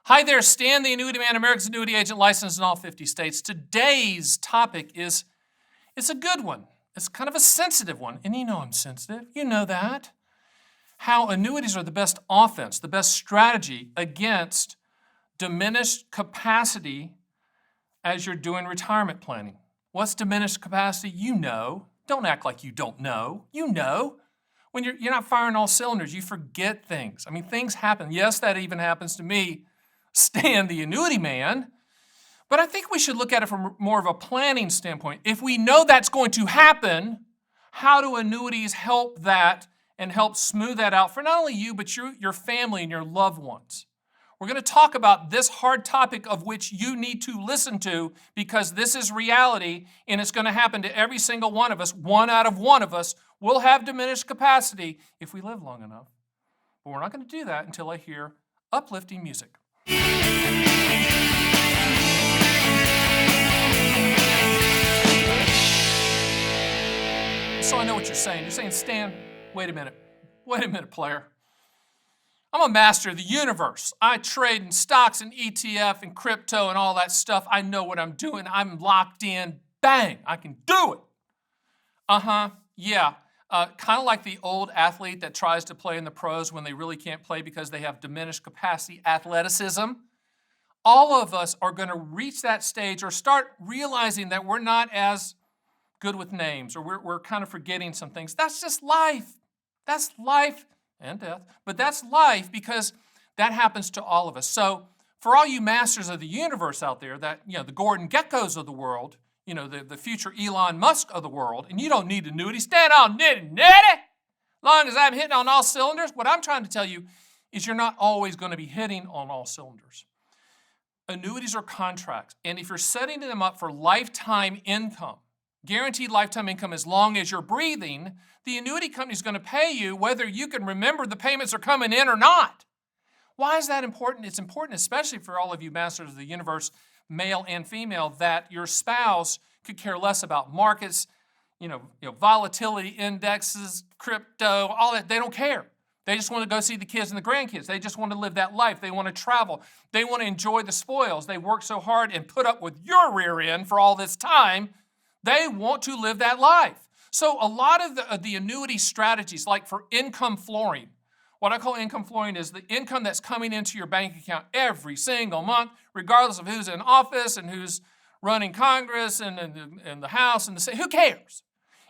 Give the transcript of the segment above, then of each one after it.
Hi there, Stan, the Annuity Man, America's annuity agent, licensed in all 50 states. Today's topic it's a good one. It's kind of a sensitive one, and you know I'm sensitive. You know that. How annuities are the best offense, the best strategy against diminished capacity as you're doing retirement planning. What's diminished capacity? You know. Don't act like you don't know. You know. When you're not firing all cylinders, you forget things. I mean, things happen. Yes, that even happens to me, Stan, the Annuity Man. But I think we should look at it from more of a planning standpoint. If we know that's going to happen, how do annuities help that and help smooth that out for not only you, but your family and your loved ones? We're going to talk about this hard topic of which you need to listen to because this is reality and it's going to happen to every single one of us. One out of one of us will have diminished capacity if we live long enough. But we're not going to do that until I hear uplifting music. So I know what you're saying. You're saying, Stan, wait a minute, player. I'm a master of the universe. I trade in stocks and ETF and crypto and all that stuff. I know what I'm doing. I'm locked in. Bang, I can do it. Yeah. Kind of like the old athlete that tries to play in the pros when they really can't play because they have diminished capacity athleticism. All of us are going to reach that stage or start realizing that we're not as good with names or we're kind of forgetting some things. That's just life. That's life and death. But that's life because that happens to all of us. So for all you masters of the universe out there, that, the Gordon Geckos of the world, the future Elon Musk of the world, and you don't need annuities. Stand on nitty. Long as I'm hitting on all cylinders, what I'm trying to tell you is you're not always going to be hitting on all cylinders. Annuities are contracts, and if you're setting them up for lifetime income, guaranteed lifetime income as long as you're breathing, the annuity company is going to pay you whether you can remember the payments are coming in or not. Why is that important? It's important especially for all of you masters of the universe, male and female, that your spouse could care less about markets, volatility indexes, crypto, all that. They don't care. They just want to go see the kids and the grandkids. They just want to live that life. They want to travel. They want to enjoy the spoils. They work so hard and put up with your rear end for all this time. They want to live that life. So a lot of the annuity strategies, like for income flooring, what I call income flooring is the income that's coming into your bank account every single month, regardless of who's in office and who's running Congress and the House and the Senate. Who cares?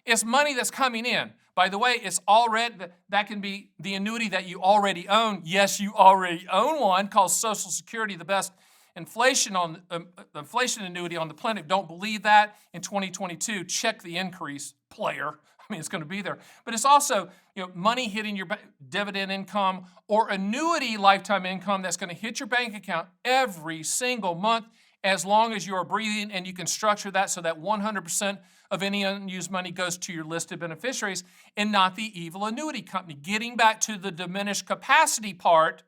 It's money that's coming in. By the way, it's already, that can be the annuity that you already own. Yes, you already own one called Social Security, the best inflation annuity on the planet. Don't believe that in 2022. Check the increase, player. I mean, it's going to be there. But it's also, money hitting your dividend income or annuity lifetime income that's going to hit your bank account every single month as long as you are breathing, and you can structure that so that 100% of any unused money goes to your listed beneficiaries and not the evil annuity company. Getting back to the diminished capacity part,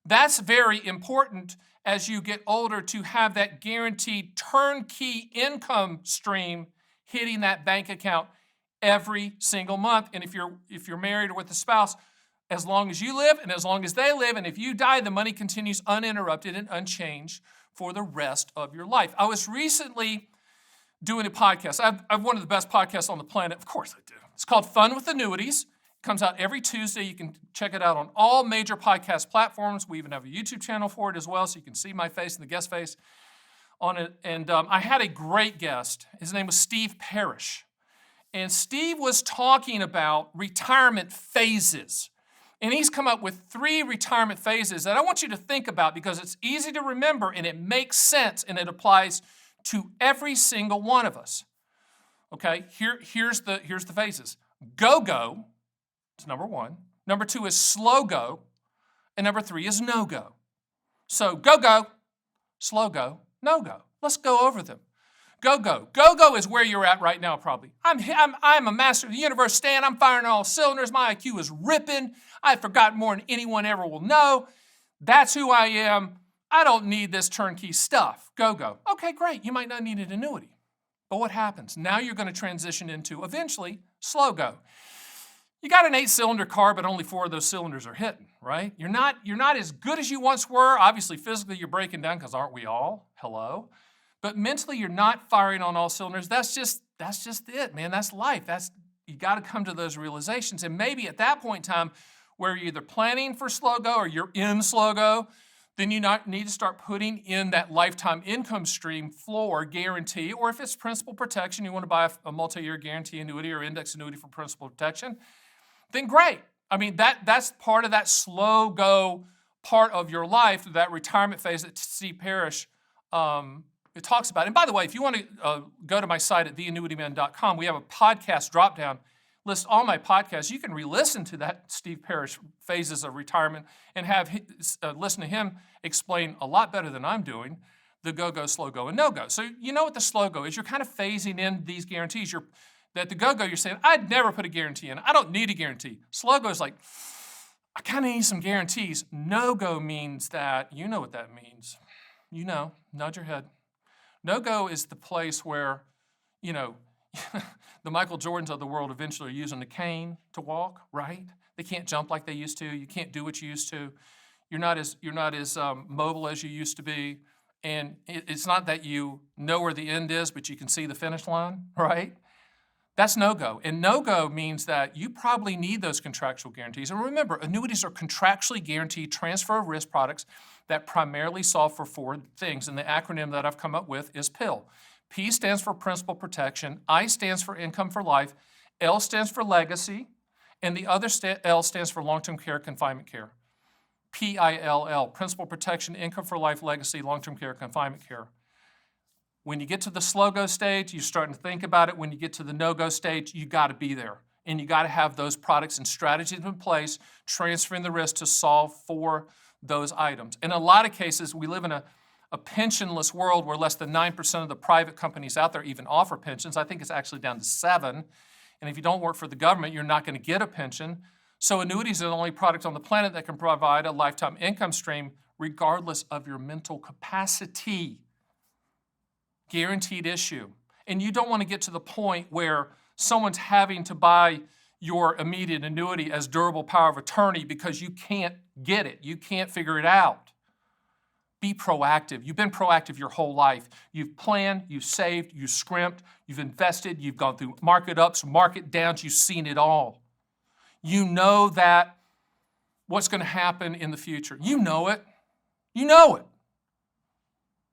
that's very important as you get older to have that guaranteed turnkey income stream hitting that bank account every single month. And if you're married or with a spouse, as long as you live and as long as they live, and if you die, the money continues uninterrupted and unchanged for the rest of your life. I was recently doing a podcast. I've one of the best podcasts on the planet. Of course I do. It's called Fun with Annuities. It comes out every Tuesday. You can check it out on all major podcast platforms. We even have a YouTube channel for it as well, so you can see my face and the guest face on it. And I had a great guest. His name was Steve Parrish. And Steve was talking about retirement phases. And he's come up with 3 retirement phases that I want you to think about because it's easy to remember and it makes sense and it applies to every single one of us. Okay, here's the phases. Go is number 1. Number 2 is slow go. And number 3 is no go. So go, slow go, no go. Let's go over them. Go is where you're at right now, probably. I'm a master of the universe, Stan. I'm firing on all cylinders. My IQ is ripping. I've forgotten more than anyone ever will know. That's who I am. I don't need this turnkey stuff. Go. Okay, great. You might not need an annuity. But what happens? Now you're going to transition into, eventually, slow go. You got an 8-cylinder car, but only 4 of those cylinders are hitting, right? You're not as good as you once were. Obviously, physically, you're breaking down, because aren't we all? Hello. But mentally, you're not firing on all cylinders. That's just it, man. That's life. You got to come to those realizations. And maybe at that point in time, where you're either planning for slow go or you're in slow go, then you need to start putting in that lifetime income stream floor guarantee, or if it's principal protection, you want to buy a multi-year guarantee annuity or index annuity for principal protection, then great. I mean, that's part of that slow go part of your life, that retirement phase that Steve Parrish it talks about. And by the way, if you want to go to my site at theannuityman.com, we have a podcast drop-down, list all my podcasts. You can re-listen to that Steve Parrish phases of retirement and listen to him explain a lot better than I'm doing the go-go, slow-go, and no-go. So you know what the slow-go is. You're kind of phasing in these guarantees. That the go-go, you're saying, I'd never put a guarantee in. I don't need a guarantee. Slow-go is like, I kind of need some guarantees. No-go means that, you know what that means. You know, nod your head. No-go is the place where, the Michael Jordans of the world eventually are using the cane to walk, right? They can't jump like they used to. You can't do what you used to. You're not as mobile as you used to be. And it's not that you know where the end is, but you can see the finish line, right? That's no-go. And no-go means that you probably need those contractual guarantees. And remember, annuities are contractually guaranteed transfer of risk products that primarily solve for 4 things. And the acronym that I've come up with is PIL. P stands for principal protection, I stands for income for life, L stands for legacy, and the other L stands for long-term care, confinement care. PILL, principal protection, income for life, legacy, long-term care, confinement care. When you get to the slow-go stage, you're starting to think about it. When you get to the no-go stage, you got to be there. And you got to have those products and strategies in place, transferring the risk to solve for those items. In a lot of cases, we live in a pensionless world where less than 9% of the private companies out there even offer pensions. I think it's actually down to 7. And if you don't work for the government, you're not going to get a pension. So annuities are the only product on the planet that can provide a lifetime income stream regardless of your mental capacity. Guaranteed issue. And you don't want to get to the point where someone's having to buy your immediate annuity as durable power of attorney because you can't get it. You can't figure it out. Be proactive. You've been proactive your whole life. You've planned, you've saved, you've scrimped, you've invested, you've gone through market ups, market downs, you've seen it all. You know that what's going to happen in the future. You know it. You know it.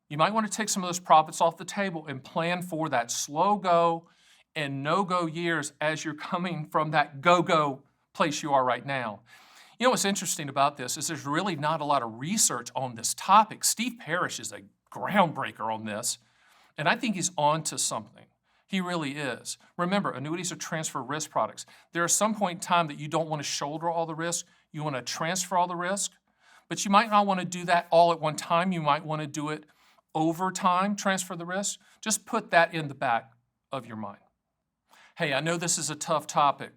You might want to take some of those profits off the table and plan for that slow go and no-go years as you're coming from that go-go place you are right now. You know what's interesting about this is there's really not a lot of research on this topic. Steve Parrish is a groundbreaker on this, and I think he's on to something. He really is. Remember, annuities are transfer risk products. There is some point in time that you don't want to shoulder all the risk. You want to transfer all the risk, but you might not want to do that all at one time. You might want to do it over time, transfer the risk. Just put that in the back of your mind. Hey, I know this is a tough topic.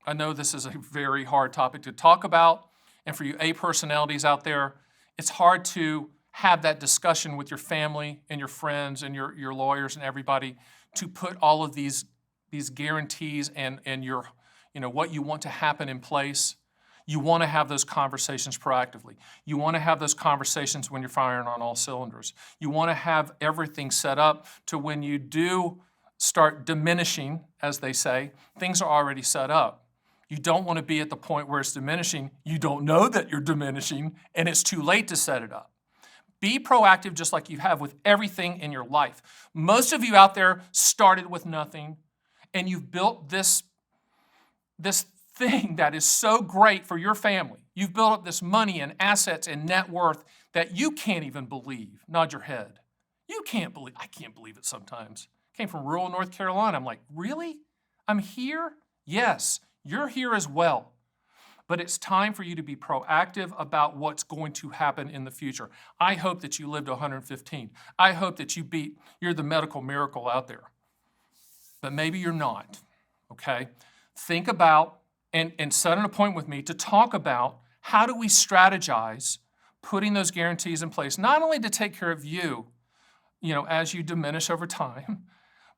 I know this is a very hard topic to talk about. And for you A personalities out there, it's hard to have that discussion with your family and your friends and your lawyers and everybody to put all of these guarantees and your, what you want to happen in place. You want to have those conversations proactively. You want to have those conversations when you're firing on all cylinders. You want to have everything set up to when you do start diminishing, as they say, things are already set up. You don't want to be at the point where it's diminishing. You don't know that you're diminishing, and it's too late to set it up. Be proactive just like you have with everything in your life. Most of you out there started with nothing, and you've built this thing that is so great for your family. You've built up this money and assets and net worth that you can't even believe. Nod your head. You can't believe. I can't believe it sometimes. Came from rural North Carolina. I'm like, really? I'm here? Yes, you're here as well. But it's time for you to be proactive about what's going to happen in the future. I hope that you live to 115. I hope that you're the medical miracle out there. But maybe you're not, okay? Think about and set an appointment with me to talk about how do we strategize putting those guarantees in place, not only to take care of you, as you diminish over time,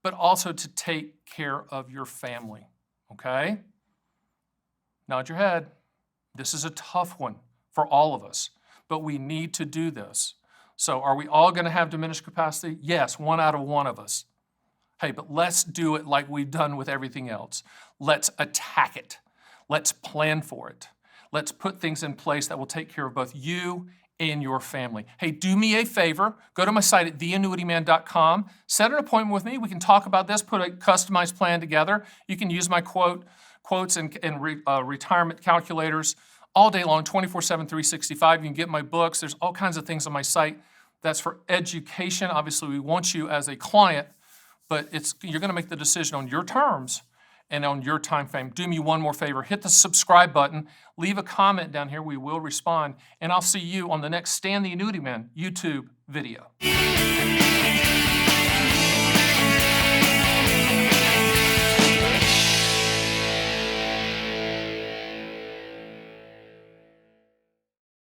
but also to take care of your family, okay? Nod your head. This is a tough one for all of us, but we need to do this. So are we all going to have diminished capacity? Yes, 1 out of 1 of us. Hey, but let's do it like we've done with everything else. Let's attack it. Let's plan for it. Let's put things in place that will take care of both you and your family. Hey, do me a favor. Go to my site at theannuityman.com. Set an appointment with me. We can talk about this, put a customized plan together. You can use my quotes and retirement calculators all day long, 24/7, 365. You can get my books. There's all kinds of things on my site. That's for education. Obviously, we want you as a client, but you're going to make the decision on your terms and on your time frame. Do me one more favor. Hit the subscribe button. Leave a comment down here. We will respond. And I'll see you on the next Stan the Annuity Man YouTube video.